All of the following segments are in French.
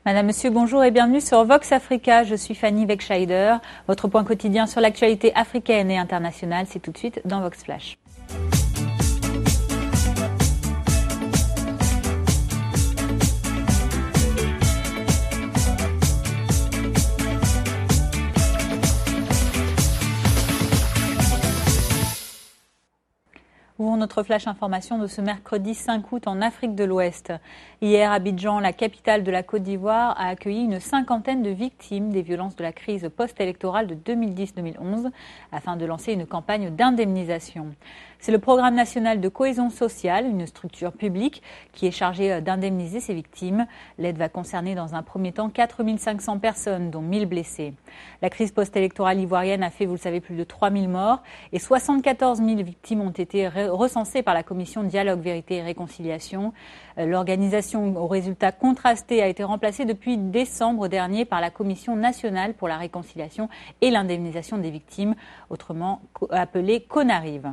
Madame, Monsieur, bonjour et bienvenue sur Vox Africa. Je suis Fanny Wegscheider. Votre point quotidien sur l'actualité africaine et internationale, c'est tout de suite dans Vox Flash. Ouvrons notre flash information de ce mercredi 5 août en Afrique de l'Ouest. Hier, Abidjan, la capitale de la Côte d'Ivoire, a accueilli une cinquantaine de victimes des violences de la crise post-électorale de 2010-2011 afin de lancer une campagne d'indemnisation. C'est le Programme national de cohésion sociale, une structure publique qui est chargée d'indemniser ces victimes. L'aide va concerner dans un premier temps 4500 personnes, dont 1000 blessés. La crise post-électorale ivoirienne a fait, vous le savez, plus de 3000 morts et 74 000 victimes ont été recensées par la commission Dialogue, Vérité et Réconciliation. L'organisation aux résultats contrastés a été remplacée depuis décembre dernier par la Commission nationale pour la réconciliation et l'indemnisation des victimes, autrement appelée CONARIV.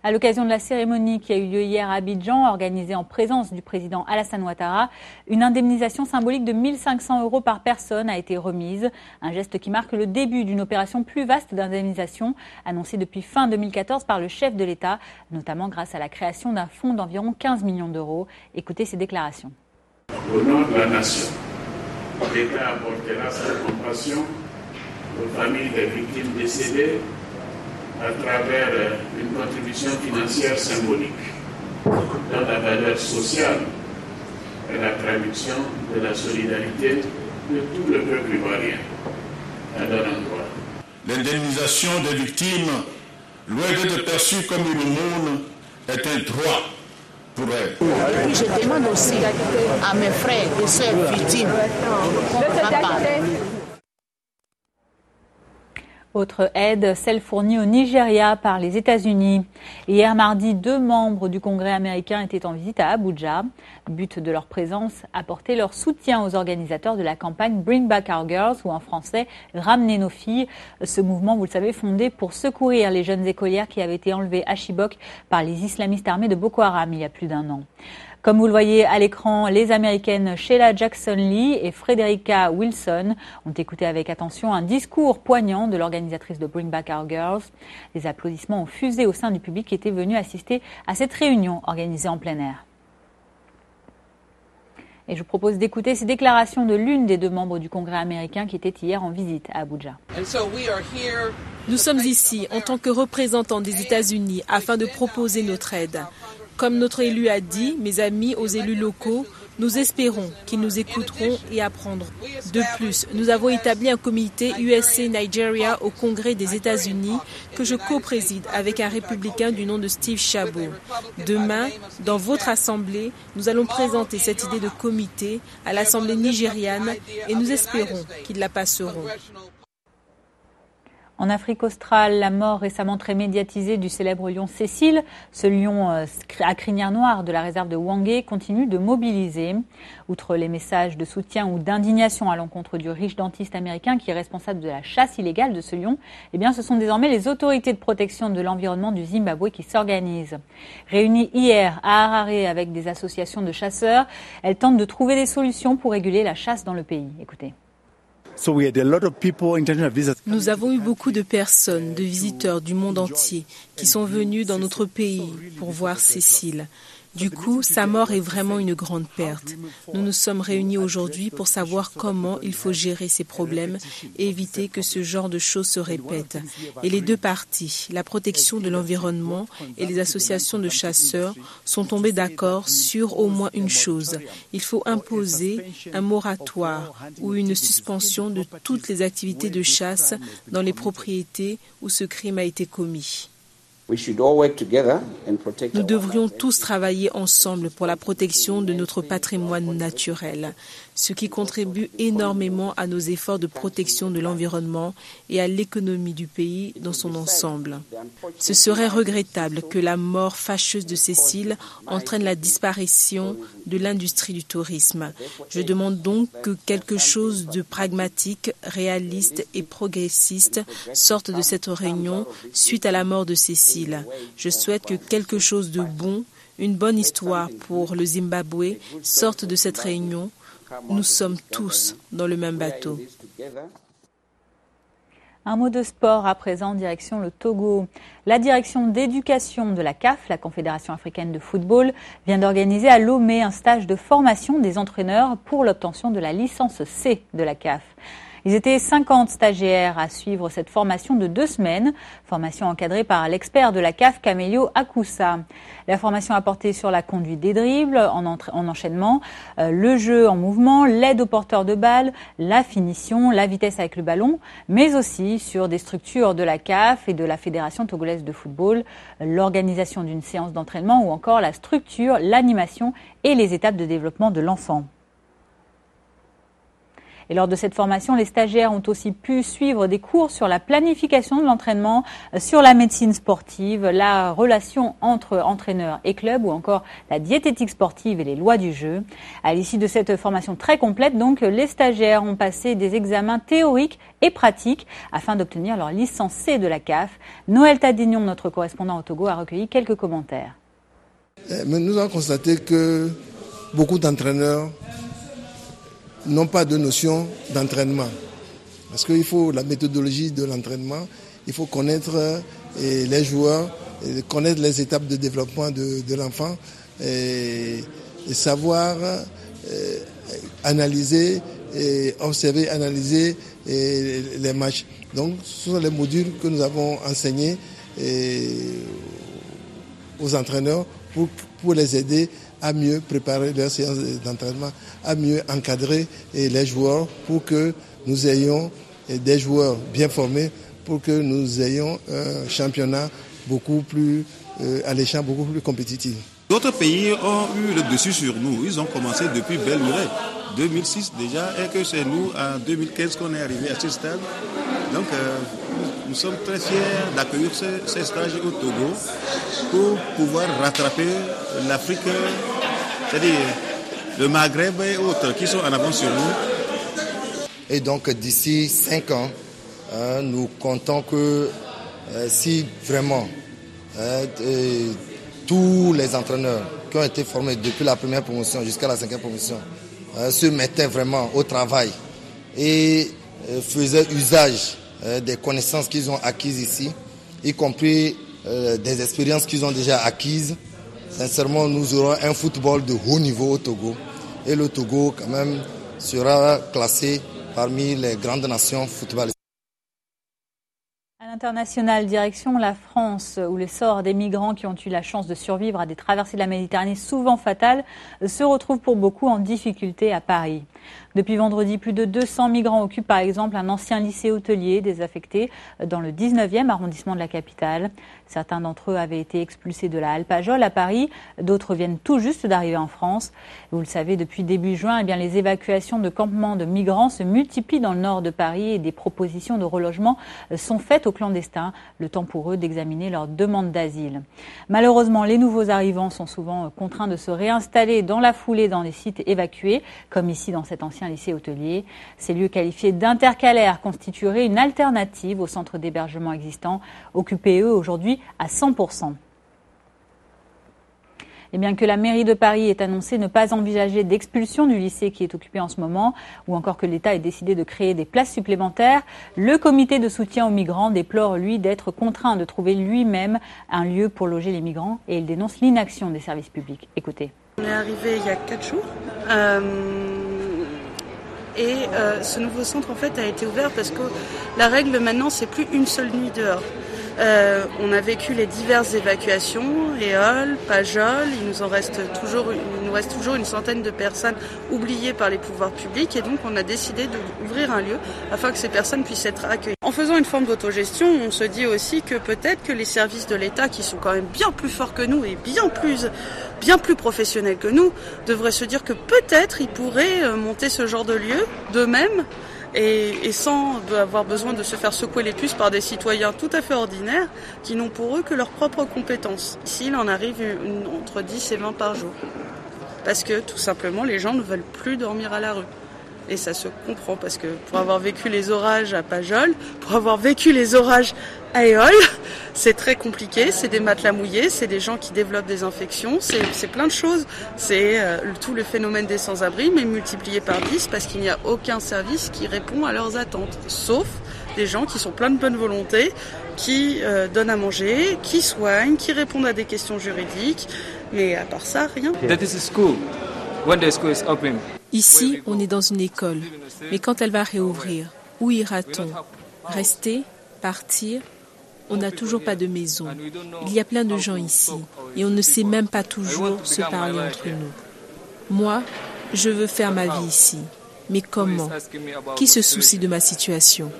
À l'occasion de la cérémonie qui a eu lieu hier à Abidjan, organisée en présence du président Alassane Ouattara, une indemnisation symbolique de 1 500 € par personne a été remise. Un geste qui marque le début d'une opération plus vaste d'indemnisation annoncée depuis fin 2014 par le chef de l'État, notamment grâce à la création d'un fonds d'environ 15 millions d'euros. Écoutez ces déclarations. Au nom de la nation, l'État apportera sa compassion aux familles des victimes décédées à travers une contribution financière symbolique dont la valeur sociale est la traduction de la solidarité de tout le peuple ivoirien à leur endroit. L'indemnisation des victimes, loin d'être perçue comme une aumône, est un droit pour elles. Et puis je demande aussi à mes frères et sœurs victimes qu'on en parle. Autre aide, celle fournie au Nigeria par les États-Unis. Hier mardi, 2 membres du Congrès américain étaient en visite à Abuja. But de leur présence, apporter leur soutien aux organisateurs de la campagne Bring Back Our Girls, ou en français, Ramenez nos filles. Ce mouvement, vous le savez, fondé pour secourir les jeunes écolières qui avaient été enlevées à Chibok par les islamistes armés de Boko Haram il y a plus d'1 an. Comme vous le voyez à l'écran, les Américaines Sheila Jackson-Lee et Frederica Wilson ont écouté avec attention un discours poignant de l'organisatrice de Bring Back Our Girls. Les applaudissements ont fusé au sein du public qui était venu assister à cette réunion organisée en plein air. Et je vous propose d'écouter ces déclarations de l'une des 2 membres du Congrès américain qui était hier en visite à Abuja. Nous sommes ici en tant que représentants des États-Unis afin de proposer notre aide. Comme notre élu a dit, mes amis aux élus locaux, nous espérons qu'ils nous écouteront et apprendront. De plus, nous avons établi un comité USA Nigeria au Congrès des États-Unis que je co-préside avec un républicain du nom de Steve Chabot. Demain, dans votre assemblée, nous allons présenter cette idée de comité à l'assemblée nigériane et nous espérons qu'ils la passeront. En Afrique australe, la mort récemment très médiatisée du célèbre lion Cécile, ce lion à crinière noire de la réserve de Hwangé, continue de mobiliser. Outre les messages de soutien ou d'indignation à l'encontre du riche dentiste américain qui est responsable de la chasse illégale de ce lion, eh bien, ce sont désormais les autorités de protection de l'environnement du Zimbabwe qui s'organisent. Réunies hier à Harare avec des associations de chasseurs, elles tentent de trouver des solutions pour réguler la chasse dans le pays. Écoutez. Nous avons eu beaucoup de personnes, de visiteurs du monde entier qui sont venus dans notre pays pour voir Cécile. Du coup, sa mort est vraiment une grande perte. Nous nous sommes réunis aujourd'hui pour savoir comment il faut gérer ces problèmes et éviter que ce genre de choses se répètent. Et les 2 parties, la protection de l'environnement et les associations de chasseurs, sont tombées d'accord sur au moins une chose. Il faut imposer un moratoire ou une suspension de toutes les activités de chasse dans les propriétés où ce crime a été commis. Nous devrions tous travailler ensemble pour la protection de notre patrimoine naturel, ce qui contribue énormément à nos efforts de protection de l'environnement et à l'économie du pays dans son ensemble. Ce serait regrettable que la mort fâcheuse de Cécile entraîne la disparition de l'industrie du tourisme. Je demande donc que quelque chose de pragmatique, réaliste et progressiste sorte de cette réunion suite à la mort de Cécile. Je souhaite que quelque chose de bon, Une bonne histoire pour le Zimbabwe sortent de cette réunion. Nous sommes tous dans le même bateau. Un mot de sport à présent, direction le Togo. La direction d'éducation de la CAF, la Confédération africaine de football, vient d'organiser à Lomé un stage de formation des entraîneurs pour l'obtention de la licence C de la CAF. Ils étaient 50 stagiaires à suivre cette formation de 2 semaines, formation encadrée par l'expert de la CAF, Camelio Akoussa. La formation a porté sur la conduite des dribbles en enchaînement, le jeu en mouvement, l'aide au porteur de balle, la finition, la vitesse avec le ballon, mais aussi sur des structures de la CAF et de la Fédération togolaise de football, l'organisation d'une séance d'entraînement ou encore la structure, l'animation et les étapes de développement de l'enfant. Et lors de cette formation, les stagiaires ont aussi pu suivre des cours sur la planification de l'entraînement, sur la médecine sportive, la relation entre entraîneurs et clubs ou encore la diététique sportive et les lois du jeu. À l'issue de cette formation très complète, donc, les stagiaires ont passé des examens théoriques et pratiques afin d'obtenir leur licence C de la CAF. Noël Tadignon, notre correspondant au Togo, a recueilli quelques commentaires. Mais nous avons constaté que beaucoup d'entraîneurs n'ont pas de notion d'entraînement. Parce qu'il faut la méthodologie de l'entraînement, il faut connaître les joueurs, connaître les étapes de développement de l'enfant et savoir analyser, observer, analyser les matchs. Donc ce sont les modules que nous avons enseignés aux entraîneurs pour les aider à mieux préparer leur séance d'entraînement, à mieux encadrer les joueurs pour que nous ayons des joueurs bien formés, pour que nous ayons un championnat beaucoup plus alléchant, beaucoup plus compétitif. D'autres pays ont eu le dessus sur nous. Ils ont commencé depuis belle lurette, 2006 déjà, et que c'est nous, en 2015, qu'on est arrivé à ce stade. Donc, nous sommes très fiers d'accueillir ces stages au Togo pour pouvoir rattraper l'Afrique, c'est-à-dire le Maghreb et autres qui sont en avance sur nous. Et donc, d'ici 5 ans, nous comptons que si vraiment tous les entraîneurs qui ont été formés depuis la première promotion jusqu'à la 5e promotion se mettaient vraiment au travail et faisaient usage des connaissances qu'ils ont acquises ici, y compris des expériences qu'ils ont déjà acquises. Sincèrement, nous aurons un football de haut niveau au Togo. Et le Togo, quand même, sera classé parmi les grandes nations footballistiques. À l'international, direction la France, où les sorts des migrants qui ont eu la chance de survivre à des traversées de la Méditerranée souvent fatales se retrouvent pour beaucoup en difficulté à Paris. Depuis vendredi, plus de 200 migrants occupent par exemple un ancien lycée hôtelier désaffecté dans le 19e arrondissement de la capitale. Certains d'entre eux avaient été expulsés de la Halle Pajol à Paris, d'autres viennent tout juste d'arriver en France. Vous le savez, depuis début juin, les évacuations de campements de migrants se multiplient dans le nord de Paris et des propositions de relogement sont faites aux clandestins, le temps pour eux d'examiner leur demande d'asile. Malheureusement, les nouveaux arrivants sont souvent contraints de se réinstaller dans la foulée dans les sites évacués, comme ici dans cet ancien lycée hôtelier. Ces lieux qualifiés d'intercalaires constitueraient une alternative aux centres d'hébergement existants, occupés eux aujourd'hui à 100%. Et bien que la mairie de Paris ait annoncé ne pas envisager d'expulsion du lycée qui est occupé en ce moment, ou encore que l'État ait décidé de créer des places supplémentaires, le comité de soutien aux migrants déplore, lui, d'être contraint de trouver lui-même un lieu pour loger les migrants et il dénonce l'inaction des services publics. Écoutez. On est arrivé il y a 4 jours. Ce nouveau centre en fait a été ouvert parce que la règle maintenant c'est plus une seule nuit dehors. On a vécu les diverses évacuations, Éole, Pajol, il nous reste toujours une centaine de personnes oubliées par les pouvoirs publics et donc on a décidé d'ouvrir un lieu afin que ces personnes puissent être accueillies. En faisant une forme d'autogestion, on se dit aussi que peut-être que les services de l'État qui sont quand même bien plus forts que nous et bien plus professionnels que nous, devraient se dire que peut-être ils pourraient monter ce genre de lieu d'eux-mêmes et sans avoir besoin de se faire secouer les puces par des citoyens tout à fait ordinaires qui n'ont pour eux que leurs propres compétences. Ici, il en arrive entre 10 et 20 par jour. Parce que tout simplement, les gens ne veulent plus dormir à la rue. Et ça se comprend parce que pour avoir vécu les orages à Pajol, pour avoir vécu les orages à Éole, c'est très compliqué, c'est des matelas mouillés, c'est des gens qui développent des infections, c'est plein de choses. C'est tout le phénomène des sans-abri, mais multiplié par 10 parce qu'il n'y a aucun service qui répond à leurs attentes, sauf des gens qui sont pleins de bonne volonté, qui donnent à manger, qui soignent, qui répondent à des questions juridiques, mais à part ça, rien. Ici, on est dans une école, mais quand elle va réouvrir, où ira-t-on? Rester? Partir? On n'a toujours pas de maison. Il y a plein de gens ici, et on ne sait même pas toujours se parler entre nous. Moi, je veux faire ma vie ici. Mais comment? Qui se soucie de ma situation?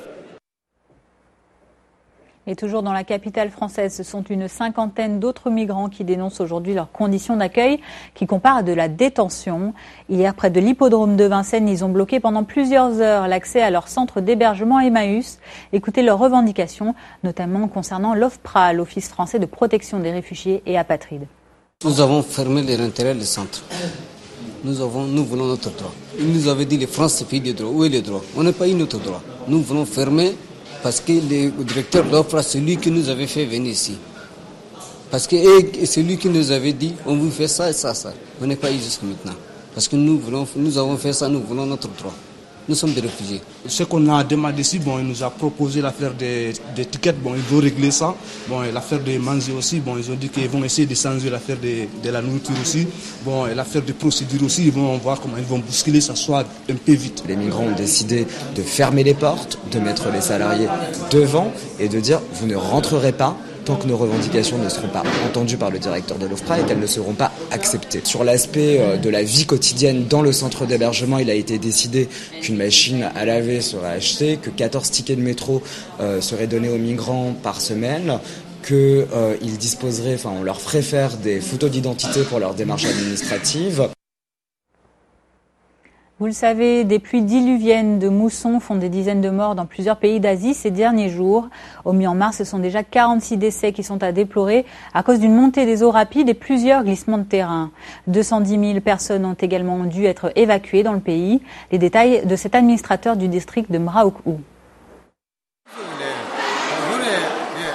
Et toujours dans la capitale française, ce sont une cinquantaine d'autres migrants qui dénoncent aujourd'hui leurs conditions d'accueil qui comparent à de la détention. Hier, près de l'hippodrome de Vincennes, ils ont bloqué pendant plusieurs heures l'accès à leur centre d'hébergement Emmaüs. Écoutez leurs revendications, notamment concernant l'OFPRA, l'Office français de protection des réfugiés et apatrides. Nous avons fermé les intérêts des centres. Nous voulons notre droit. Ils nous avaient dit les France c'est pays de droit. Où est le droit? On n'a pas eu notre droit. Nous voulons fermer. Parce que le directeur de l'OFPRA, c'est lui qui nous avait fait venir ici. Parce que c'est lui qui nous avait dit, on vous fait ça et ça, ça. On n'est pas eu jusqu'à maintenant. Parce que nous avons fait ça, nous voulons notre droit. Nous sommes des réfugiés. Ce qu'on a demandé ici, il nous a proposé l'affaire des tickets, ils vont régler ça. L'affaire de manger aussi, ils ont dit qu'ils vont essayer de changer l'affaire de la nourriture aussi. L'affaire de procédure aussi, ils vont voir comment ils vont bousculer, ça soit un peu vite. Les migrants ont décidé de fermer les portes, de mettre les salariés devant et de dire vous ne rentrerez pas tant que nos revendications ne seront pas entendues par le directeur de l'OFPRA et qu'elles ne seront pas acceptées. Sur l'aspect de la vie quotidienne dans le centre d'hébergement, il a été décidé qu'une machine à laver serait achetée, que 14 tickets de métro seraient donnés aux migrants par semaine, qu'ils disposeraient, on leur ferait faire des photos d'identité pour leur démarche administrative. Vous le savez, des pluies diluviennes de mousson font des dizaines de morts dans plusieurs pays d'Asie ces derniers jours. Au Myanmar, ce sont déjà 46 décès qui sont à déplorer à cause d'une montée des eaux rapides et plusieurs glissements de terrain. 210 000 personnes ont également dû être évacuées dans le pays. Les détails de cet administrateur du district de Mrauk-U.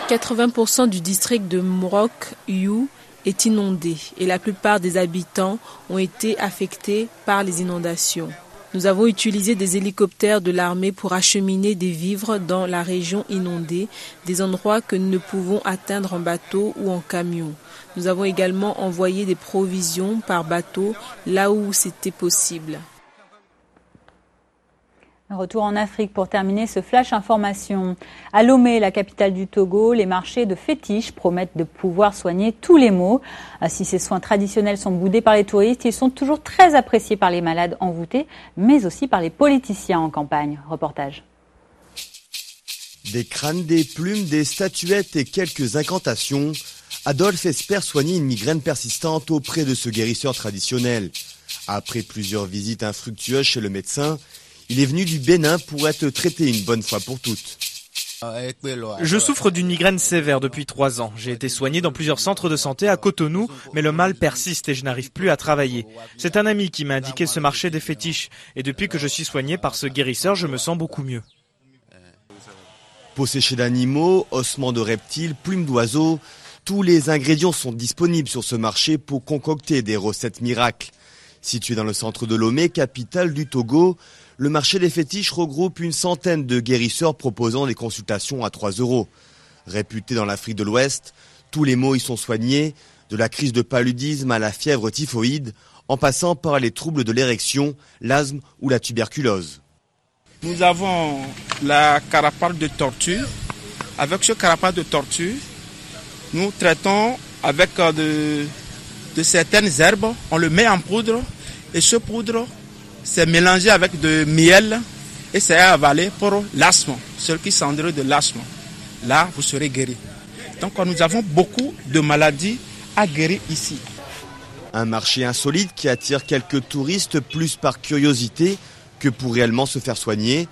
80% du district de Mrauk-U est inondé et la plupart des habitants ont été affectés par les inondations. Nous avons utilisé des hélicoptères de l'armée pour acheminer des vivres dans la région inondée, des endroits que nous ne pouvons atteindre en bateau ou en camion. Nous avons également envoyé des provisions par bateau là où c'était possible. Retour en Afrique pour terminer ce flash information. À Lomé, la capitale du Togo, les marchés de fétiches promettent de pouvoir soigner tous les maux. Si ces soins traditionnels sont boudés par les touristes, ils sont toujours très appréciés par les malades envoûtés, mais aussi par les politiciens en campagne. Reportage. Des crânes, des plumes, des statuettes et quelques incantations. Adolphe espère soigner une migraine persistante auprès de ce guérisseur traditionnel. Après plusieurs visites infructueuses chez le médecin, il est venu du Bénin pour être traité une bonne fois pour toutes. Je souffre d'une migraine sévère depuis 3 ans. J'ai été soigné dans plusieurs centres de santé à Cotonou, mais le mal persiste et je n'arrive plus à travailler. C'est un ami qui m'a indiqué ce marché des fétiches. Et depuis que je suis soigné par ce guérisseur, je me sens beaucoup mieux. Peau séchée d'animaux, ossements de reptiles, plumes d'oiseaux, tous les ingrédients sont disponibles sur ce marché pour concocter des recettes miracles. Situé dans le centre de Lomé, capitale du Togo, le marché des fétiches regroupe une centaine de guérisseurs proposant des consultations à 3 €. Réputé dans l'Afrique de l'Ouest, tous les maux y sont soignés, de la crise de paludisme à la fièvre typhoïde, en passant par les troubles de l'érection, l'asthme ou la tuberculose. Nous avons la carapace de tortue. Avec ce carapace de tortue, nous traitons avec de certaines herbes. On le met en poudre et ce poudre, c'est mélangé avec de miel et c'est avalé pour l'asthme. Ceux qui souffrent de l'asthme, là, vous serez guéri. Donc nous avons beaucoup de maladies à guérir ici. Un marché insolite qui attire quelques touristes plus par curiosité que pour réellement se faire soigner.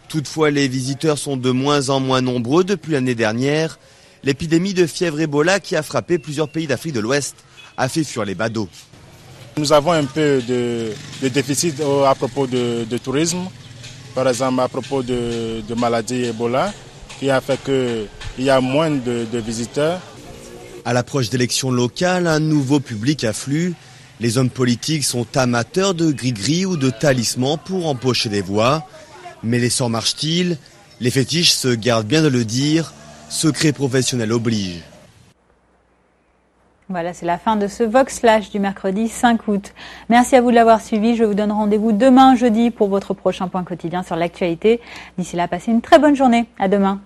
Toutefois, les visiteurs sont de moins en moins nombreux depuis l'année dernière. L'épidémie de fièvre Ebola qui a frappé plusieurs pays d'Afrique de l'Ouest a fait fuir les badauds. Nous avons un peu de déficit à propos de tourisme, par exemple à propos de maladie Ebola, qui a fait qu'il y a moins de visiteurs. À l'approche d'élections locales, un nouveau public afflue. Les hommes politiques sont amateurs de gris-gris ou de talismans pour empocher des voix. Mais les sorts marchent-ils? Les fétiches se gardent bien de le dire. Secret professionnel oblige. Voilà, c'est la fin de ce Vox Flash du mercredi 5 août. Merci à vous de l'avoir suivi. Je vous donne rendez-vous demain jeudi pour votre prochain point quotidien sur l'actualité. D'ici là, passez une très bonne journée. À demain.